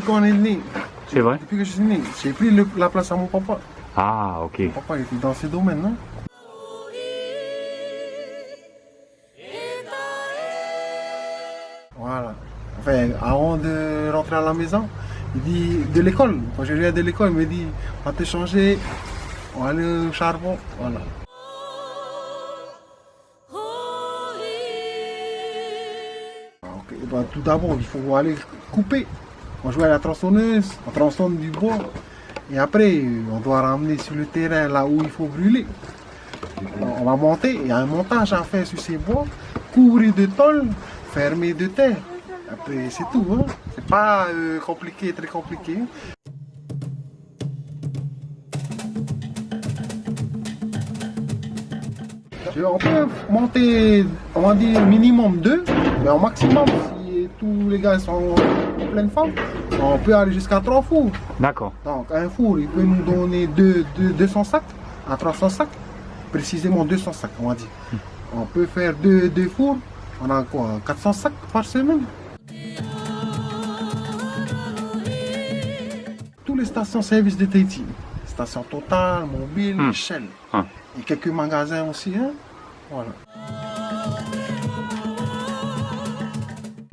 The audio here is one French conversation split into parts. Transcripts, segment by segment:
qu'on est né. C'est vrai? Depuis que je suis né, j'ai pris la place à mon papa. Ah, ok. Mon papa était dans ce domaine, hein. Voilà. Enfin, avant de rentrer à la maison, il dit de l'école. Quand je viens de l'école, il me dit on va te changer, on va aller au charbon. Voilà. Ok, bah, tout d'abord, il faut aller couper. On joue à la tronçonneuse, on tronçonne du bois. Et après, on doit ramener sur le terrain là où il faut brûler. On va monter, il y a un montage à faire sur ces bois, couvrir de tôle, fermer de terre. Après, c'est tout, hein. C'est pas compliqué, très compliqué. On peut monter, on va dire minimum 2, mais au maximum, si tous les gars sont en pleine forme, on peut aller jusqu'à 3 fours. D'accord. Donc un four, il peut nous donner 200 sacs à 300 sacs, précisément 200 sacs, on va dire. On peut faire deux fours, on a quoi, 400 sacs par semaine. Toutes les stations-service de Tahiti, station Total, Mobile, Shell, et quelques magasins aussi, hein. Voilà.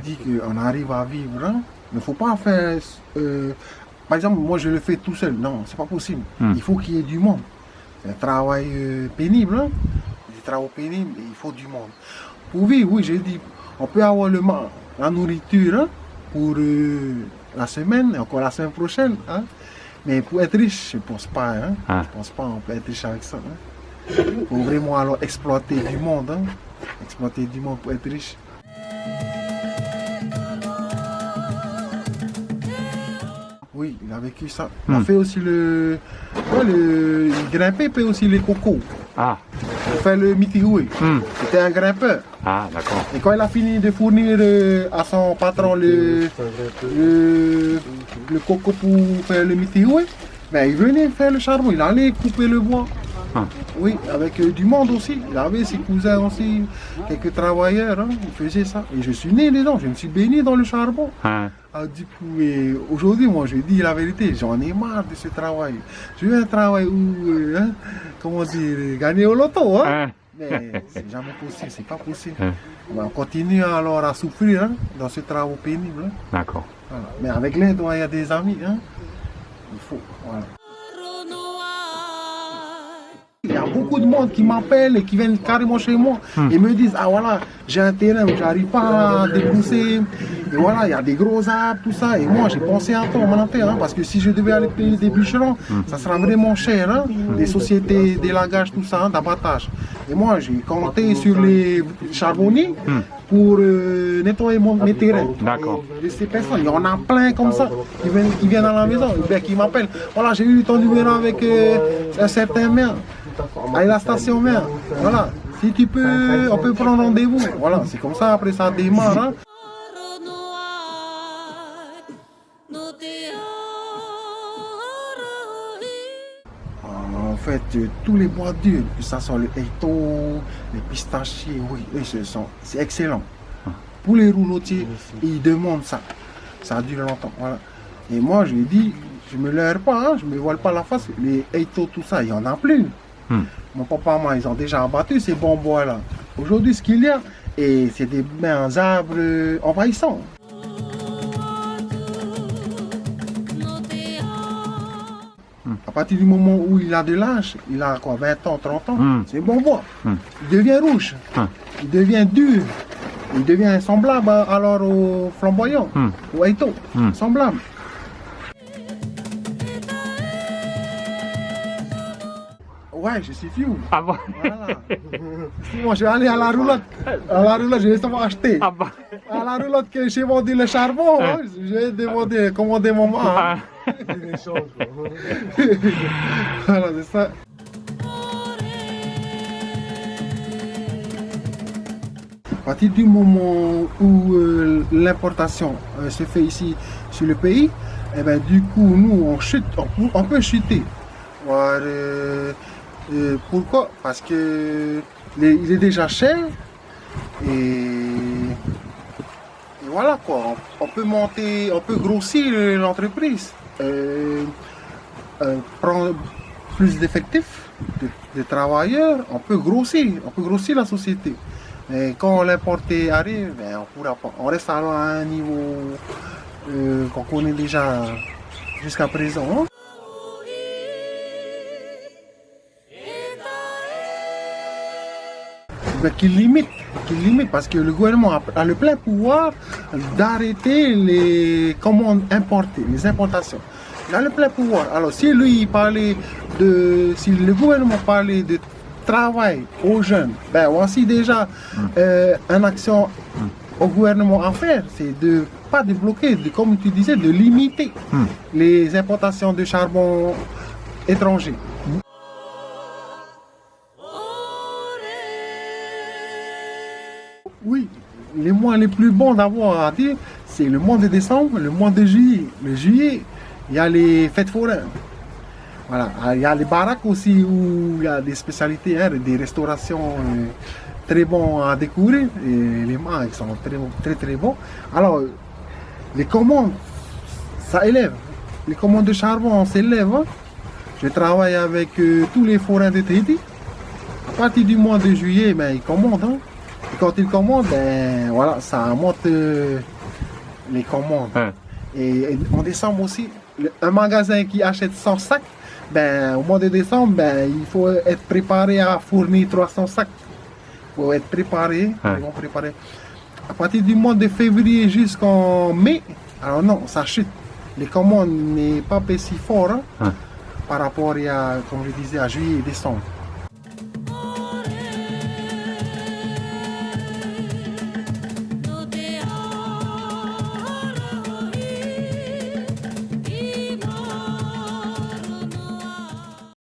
Dit qu'on arrive à vivre, hein. Il ne faut pas faire. Par exemple, moi je le fais tout seul. Non, c'est pas possible. Il faut qu'il y ait du monde. C'est un travail pénible, hein. Des travaux pénibles, et il faut du monde. Pour vivre, oui, j'ai dit, on peut avoir la nourriture, hein, pour la semaine, et encore la semaine prochaine, hein. Mais pour être riche, je ne pense pas, hein. Je pense pas qu'on peut être riche avec ça, hein. Il faut vraiment alors exploiter du monde, hein. Exploiter du monde pour être riche. Oui, il a vécu ça. On fait aussi il grimpait, puis aussi les cocos. Ah. On fait le mitiroué. C'était un grimpeur. Ah, d'accord. Et quand il a fini de fournir à son patron le coco pour faire le mitiroué, ben, il venait faire le charbon, il allait couper le bois. Oui, avec du monde aussi. Il avait ses cousins aussi, quelques travailleurs, hein, ils faisaient ça. Et je suis né dedans, je me suis baigné dans le charbon. Du coup, aujourd'hui, moi, je dis la vérité, j'en ai marre de ce travail. Je veux un travail où, hein, comment dire, gagner au loto, hein. Mais c'est jamais possible, c'est pas possible. On continue alors à souffrir, hein, dans ce travail pénible. Hein. D'accord. Voilà. Mais avec l'aide, il y a des amis, hein. Il faut, voilà. Il y a beaucoup de monde qui m'appellent et qui viennent carrément chez moi et me disent, ah voilà, j'ai un terrain où j'arrive pas à dépousser. Et voilà, il y a des gros arbres, tout ça. Et moi, j'ai pensé à toi, hein, parce que si je devais aller payer des bûcherons, ça sera vraiment cher, hein, des sociétés d'élagage, tout ça, hein, d'abattage. Et moi, j'ai compté sur les charbonniers pour nettoyer mes terrains. D'accord. Et ces personnes, il y en a plein comme ça, qui viennent à la maison, qui m'appellent. Voilà, j'ai eu ton numéro avec un certain maire. À la station mère, voilà, si tu peux, on peut prendre rendez-vous, voilà, c'est comme ça, après ça démarre, hein. En fait, tous les bois durs, que ce soit le eito, les pistachiers, oui, c'est excellent. Pour les roulotiers, ils demandent ça, ça dure longtemps, voilà. Et moi, je lui dis, je me leurre pas, hein, je me voile pas la face, les eito, tout ça, il y en a plus. Mon papa et moi, ils ont déjà abattu ces bons bois-là. Aujourd'hui, ce qu'il y a, c'est des arbres envahissants. À partir du moment où il a de l'âge, il a quoi, 20 ans, 30 ans, c'est bon bois. Il devient rouge, il devient dur, il devient semblable alors au flamboyant, au eito, semblable. Ouais, je suis fou. Ah bon? Voilà. Moi, je vais aller à la roulotte. À la roulotte, je vais seulement acheter. Ah bon? À la roulotte que j'ai vendu le charbon, hein, je vais commander mon main. Voilà, c'est ça. À partir du moment où l'importation se fait ici sur le pays, et ben, du coup, nous, on chute, on peut chuter. Voilà, pourquoi? Parce que il est déjà cher et voilà quoi, on peut monter, on peut grossir l'entreprise, prendre plus d'effectifs, de travailleurs, on peut grossir la société. Et quand l'importé arrive, ben, on pourra pas. On reste alors à un niveau qu'on connaît déjà jusqu'à présent. Hein. Ben, qui limite, parce que le gouvernement a le plein pouvoir d'arrêter les commandes importées, les importations. Il a le plein pouvoir. Alors si lui parlait si le gouvernement parlait de travail aux jeunes, ben voici déjà une action au gouvernement à faire, c'est de pas de bloquer, comme tu disais, de limiter les importations de charbon étranger. Oui, les mois les plus bons d'avoir à dire, c'est le mois de décembre, le mois de juillet. Le juillet, il y a les fêtes foraines. Voilà, il y a les baraques aussi où il y a des spécialités, hein, des restaurations très bons à découvrir. Et les mâts, ils sont très bons. Alors, les commandes, ça élève. Les commandes de charbon s'élèvent. Hein. Je travaille avec tous les forains de Tahiti. À partir du mois de juillet, ben, ils commandent. Hein. Et quand ils commandent, ben, voilà, ça monte les commandes. Ouais. Et en décembre aussi, un magasin qui achète 100 sacs, ben, au mois de décembre, ben, il faut être préparé à fournir 300 sacs. Il faut être préparé. Ouais. Ils vont préparer. À partir du mois de février jusqu'en mai, alors non, ça chute. Les commandes n'est pas si fort hein, par rapport à, comme je disais, à juillet et décembre.